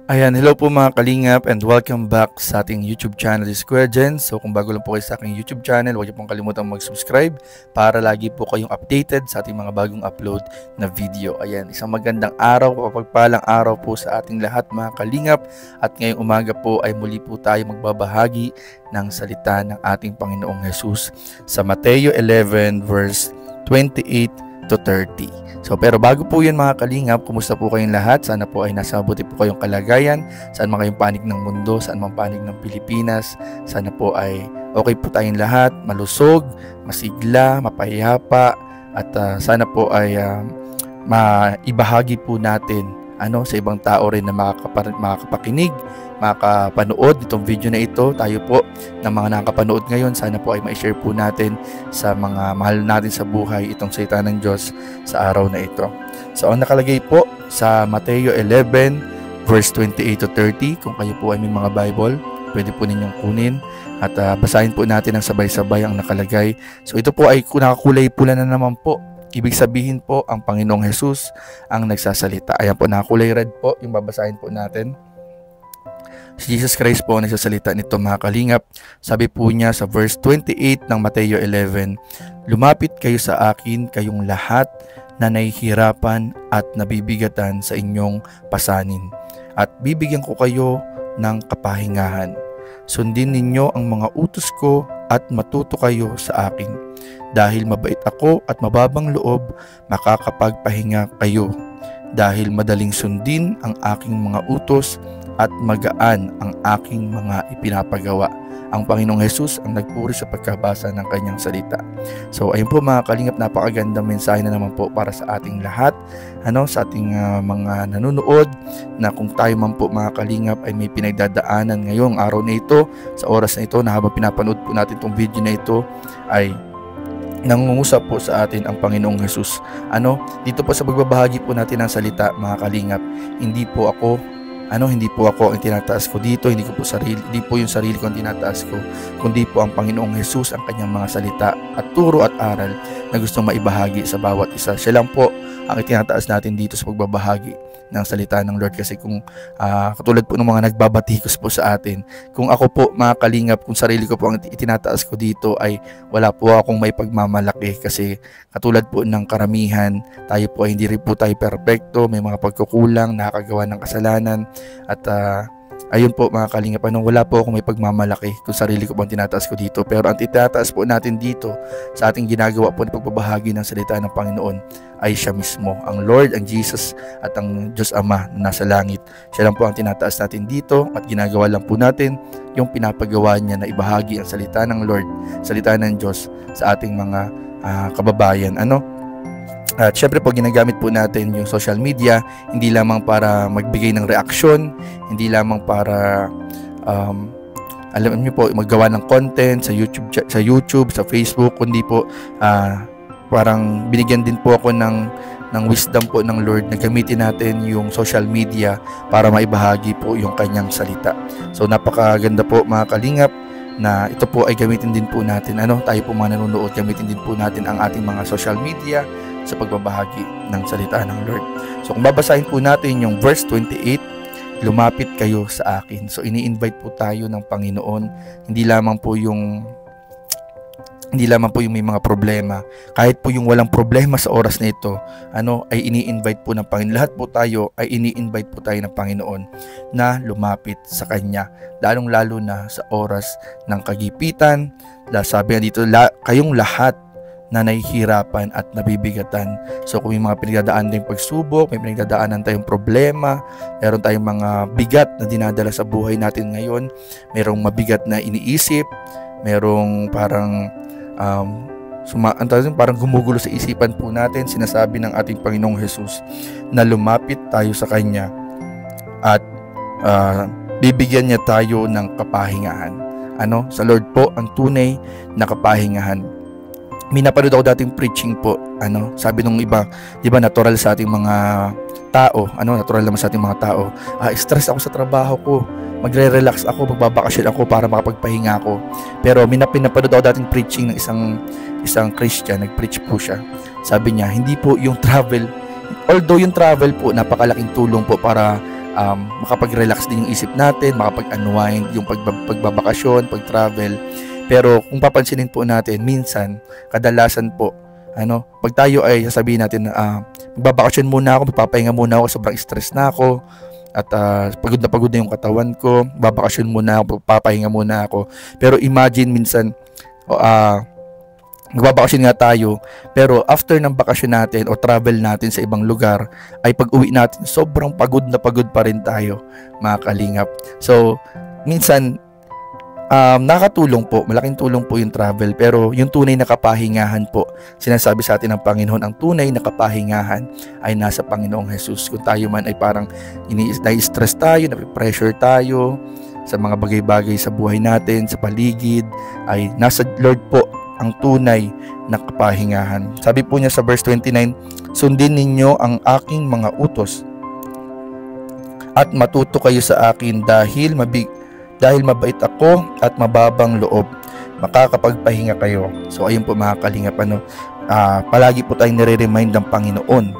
Ayan, hello po mga kalingap and welcome back sa ating YouTube channel, Square Gen. So kung bago lang po kayo sa aking YouTube channel, huwag niyo pong kalimutan mag-subscribe para lagi po kayong updated sa ating mga bagong upload na video. Ayan, isang magandang araw, papagpalang araw po sa ating lahat mga kalingap. At ngayong umaga po ay muli po tayo magbabahagi ng salita ng ating Panginoong Jesus sa Mateo 11 verse 28 to 30. So pero bago po yun mga kalingap, kumusta po kayong lahat? Sana po ay nasa mabuti po kayong kalagayan, saan man kayong panig ng mundo, saan man panig ng Pilipinas. Sana po ay okay po tayong lahat, malusog, masigla, mapahihapa, at sana po ay maibahagi po natin sa ibang tao rin na makakapakinig, makakapanood itong video na ito. Tayo po ng mga nakakapanood ngayon, sana po ay ma-share po natin sa mga mahal natin sa buhay itong salita ng Diyos sa araw na ito. So ang nakalagay po sa Mateo 11 verse 28 to 30, kung kayo po ay may mga Bible, pwede po ninyong kunin at basahin po natin ang sabay-sabay ang nakalagay. So ito po ay nakakulay pula na naman po. Ibig sabihin po, ang Panginoong Jesus ang nagsasalita. Ayan po, nakakulay red po yung babasahin po natin. Si Jesus Christ po ang nagsasalita nito mga kalingap. Sabi po niya sa verse 28 ng Mateo 11, "Lumapit kayo sa akin, kayong lahat na nahihirapan at nabibigatan sa inyong pasanin, at bibigyan ko kayo ng kapahingahan. Sundin ninyo ang mga utos ko at matuto kayo sa akin. Dahil mabait ako at mababang loob, makakapagpahinga kayo. Dahil madaling sundin ang aking mga utos at magaan ang aking mga ipinapagawa." Ang Panginoong Jesus ang nagpuri sa pagkabasa ng kanyang salita. So ayun po mga kalingap, napakagandang mensahe na naman po para sa ating lahat, sa ating mga nanonood, na kung tayo man po mga kalingap ay may pinagdadaanan ngayong araw na ito, sa oras na ito, na habang pinapanood po natin itong video na ito, ay nangungusap po sa atin ang Panginoong Jesus. Dito po sa pagbabahagi po natin ng salita mga kalingap, hindi po ako ang tinataas ko dito, hindi po yung sarili ko ang tinataas ko, kundi po ang Panginoong Jesus, ang kanyang mga salita at turo at aral na gustong maibahagi sa bawat isa. Siya lang po ang itinataas natin dito sa pagbabahagi ng salita ng Lord. Kasi kung katulad po ng mga nagbabatikos po sa atin, kung ako po mga kalingap, kung sarili ko po ang itinataas ko dito, ay wala po akong may pagmamalaki. Kasi katulad po ng karamihan, tayo po ay hindi rin po tayo perfecto, may mga pagkukulang, nakakagawa ng kasalanan, at ayun po mga kalingap, wala po akong may pagmamalaki kung sarili ko pang tinataas ko dito. Pero ang itataas po natin dito sa ating ginagawa po ng pagbabahagi ng salita ng Panginoon ay siya mismo, ang Lord, ang Jesus at ang Diyos Ama na nasa langit. Siya lang po ang tinataas natin dito, at ginagawa lang po natin yung pinapagawa niya na ibahagi ang salita ng Lord, salita ng Diyos sa ating mga kababayan. At syempre po, ginagamit po natin yung social media hindi lamang para magbigay ng reaksyon, hindi lamang para alam niyo po, maggawa ng content sa YouTube, sa Facebook, kundi po parang binigyan din po ako ng wisdom po ng Lord na gamitin natin yung social media para maibahagi po yung kanyang salita. So napakaganda po mga kalingap na ito po ay gamitin din po natin, tayo po mga nanonood, gamitin din po natin ang ating mga social media sa pagbabahagi ng salita ng Lord. So kung babasahin po natin yung verse 28, "Lumapit kayo sa akin." So ini-invite po tayo ng Panginoon, hindi lamang po yung may mga problema, kahit po yung walang problema sa oras na ito, ay ini-invite po ng Panginoon. Lahat po tayo ay ini-invite po tayo ng Panginoon na lumapit sa Kanya, lalong-lalo na sa oras ng kagipitan. Sabi nga dito, kayong lahat na nahihirapan at nabibigatan. So kung may mga pinagdadaan tayong pagsubok, may pinagdadaanan tayong problema, meron tayong mga bigat na dinadala sa buhay natin ngayon, merong mabigat na iniisip, merong parang parang gumugulo sa isipan po natin, sinasabi ng ating Panginoong Jesus na lumapit tayo sa Kanya at bibigyan niya tayo ng kapahingahan. Sa Lord po ang tunay na kapahingahan. May napanood ako dating preaching po, sabi nung iba, di ba natural sa ating mga tao, natural naman sa ating mga tao, stress ako sa trabaho ko, magre-relax ako, magbabakasyon ako para makapagpahinga ako. Pero pinapanood ako dating preaching ng isang Christian, nag-preach po siya. Sabi niya, hindi po yung travel, although yung travel po napakalaking tulong po para makapag-relax din yung isip natin, makapag-unwind yung pagbabakasyon, pag-travel. Pero kung papansinin po natin, minsan, kadalasan po, pag tayo ay sasabihin natin na magbabakasyon muna ako, magpapahinga muna ako, sobrang stress na ako, at pagod na yung katawan ko, babakasyon muna ako, papahinga muna ako. Pero imagine minsan, magbabakasyon nga tayo, pero after ng bakasyon natin o travel natin sa ibang lugar, ay pag uwi natin, sobrang pagod na pagod pa rin tayo, mga kalingap. So, minsan, nakatulong po, malaking tulong po yung travel, pero yung tunay na kapahingahan po, sinasabi sa atin ng Panginoon, ang tunay na kapahingahan ay nasa Panginoong Jesus. Kung tayo man ay parang na-stress tayo, na-pressure tayo sa mga bagay-bagay sa buhay natin, sa paligid, ay nasa Lord po ang tunay na kapahingahan. Sabi po niya sa verse 29, sundin ninyo ang aking mga utos at matuto kayo sa akin dahil mabait ako at mababang loob, makakapagpahinga kayo. So ayun po mga kalingap, palagi po tayong nire-remind ng Panginoon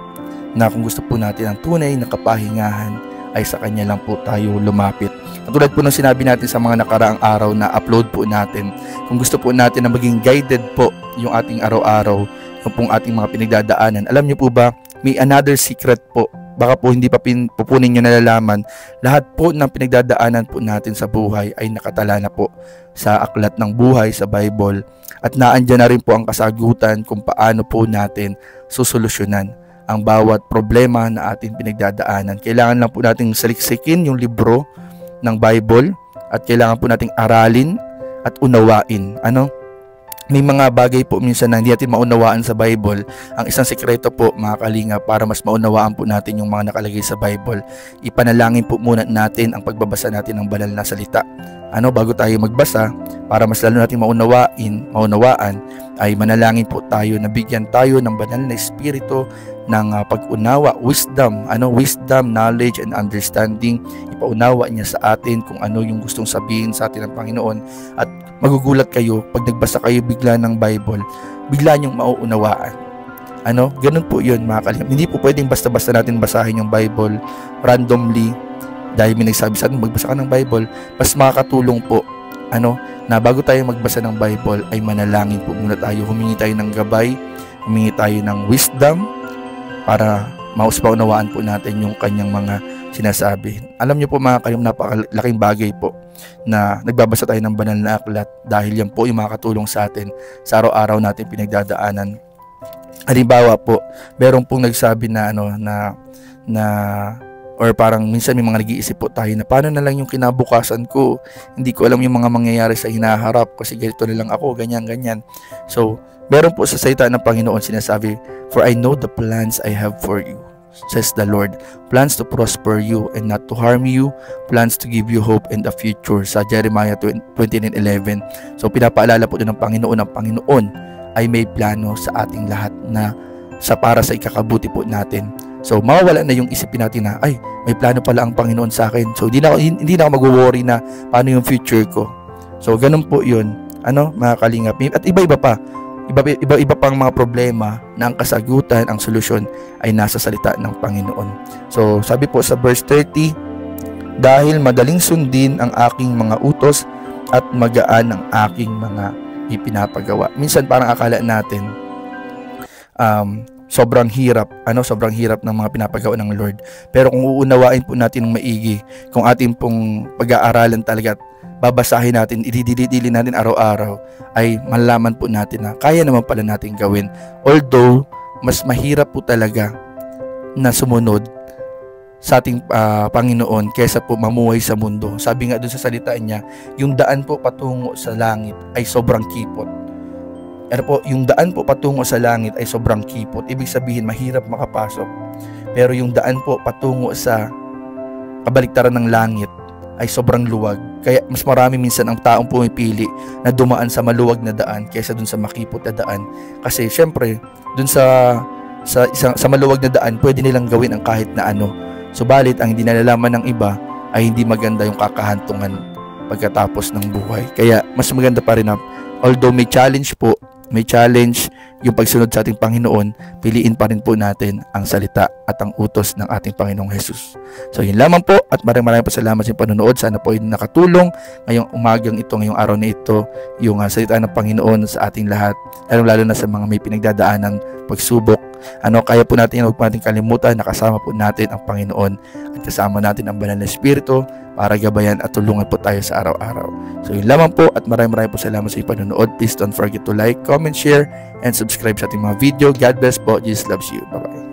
na kung gusto po natin ang tunay na kapahingahan ay sa Kanya lang po tayo lumapit. Tulad po ng sinabi natin sa mga nakaraang araw na upload po natin, kung gusto po natin na maging guided po yung ating araw-araw, yung pong ating mga pinagdadaanan, alam niyo po ba, may another secret po. Baka po hindi pa pupunin nyo nalalaman, lahat po ng pinagdadaanan po natin sa buhay ay nakatala na po sa aklat ng buhay, sa Bible. At naandyan na rin po ang kasagutan kung paano po natin susolusyonan ang bawat problema na ating pinagdadaanan. Kailangan lang po nating saliksikin yung libro ng Bible at kailangan po nating aralin at unawain. May mga bagay po minsan na hindi natin maunawaan sa Bible. Ang isang sekreto po, mga kalinga, para mas maunawaan po natin yung mga nakalagay sa Bible, ipanalangin po muna natin ang pagbabasa natin ng banal na salita. Bago tayo magbasa, para mas lalo natin maunawaan, ay manalangin po tayo na bigyan tayo ng banal na espiritu ng pag-unawa, wisdom, knowledge and understanding. Ipaunawa niya sa atin kung ano yung gustong sabihin sa atin ng Panginoon. At magugulat kayo pag nagbasa kayo bigla ng Bible, bigla niyong mauunawaan. Ganun po yun, mga kalingap. Hindi po pwedeng basta-basta natin basahin yung Bible randomly dahil may nagsabi sa atin magbasa ka ng Bible. Mas makakatulong po na bago tayo magbasa ng Bible ay manalangin po muna tayo, humingi tayo ng gabay, humingi tayo ng wisdom para maunawaan po natin yung kanyang mga sinasabi. Alam niyo po mga kalingap, napakalaking bagay po na nagbabasa tayo ng banal na aklat dahil yan po yung makakatulong sa atin sa araw-araw natin pinagdadaanan. Halimbawa po, meron pong nagsabi na or parang minsan may mga nag-iisip po tayo na paano na lang yung kinabukasan ko, hindi ko alam yung mga mangyayari sa hinaharap kasi ganito na lang ako, ganyan. So, meron po sa salita ng Panginoon sinasabi, for I know the plans I have for you, says the Lord, plans to prosper you and not to harm you, plans to give you hope and a future, sa Jeremiah 29:11. So pinapaalala po din ng Panginoon, ang Panginoon ay may plano sa ating lahat na para sa ikakabuti po natin. So mawawala na yung isipin natin na ay may plano pala ang Panginoon sa akin, so hindi na ako mag-worry na paano yung future ko. So ganun po yun, mga kalingap. At iba-iba pang mga problema na ang kasagutan, ang solusyon ay nasa salita ng Panginoon. So sabi po sa verse 30, dahil madaling sundin ang aking mga utos at magaan ang aking mga ipinapagawa. Minsan parang akala natin sobrang hirap ng mga pinapagawa ng Lord. Pero kung uunawain po natin ng maigi, kung ating pong pag-aaralan talaga, babasahin natin, ididili natin araw-araw, ay malalaman po natin na kaya naman pala natin gawin. Although, mas mahirap po talaga na sumunod sa ating Panginoon kaysa po mamuhay sa mundo. Sabi nga doon sa salita niya, yung daan po patungo sa langit ay sobrang kipot. Yung daan po patungo sa langit ay sobrang kipot. Ibig sabihin, mahirap makapasok. Pero yung daan po patungo sa kabaliktaran ng langit ay sobrang luwag. Kaya mas marami minsan ang taong pumipili na dumaan sa maluwag na daan kaysa dun sa makipot na daan. Kasi syempre, dun sa maluwag na daan, pwede nilang gawin ang kahit na ano. Subalit, ang hindi nalalaman ng iba ay hindi maganda yung kakahantungan pagkatapos ng buhay. Kaya mas maganda pa rin na although may challenge po may challenge yung pagsunod sa ating Panginoon, piliin pa rin po natin ang salita at ang utos ng ating Panginoong Jesus. So yun lamang po, at maraming po salamat sa panonood. Sana po ay nakatulong ngayong umagang ito, ngayong araw na ito, yung salita ng Panginoon sa ating lahat, lalo na sa mga may pinagdadaanang pagsubok. Kaya po natin, huwag po natin kalimutan na kasama po natin ang Panginoon at kasama natin ang Banal na Espiritu para gabayan at tulungan po tayo sa araw-araw. So yun lamang po, at maraming po salamat sa panonood. Please don't forget to like, comment, share, and subscribe sa ating mga video. God bless po. Jesus loves you. Bye-bye.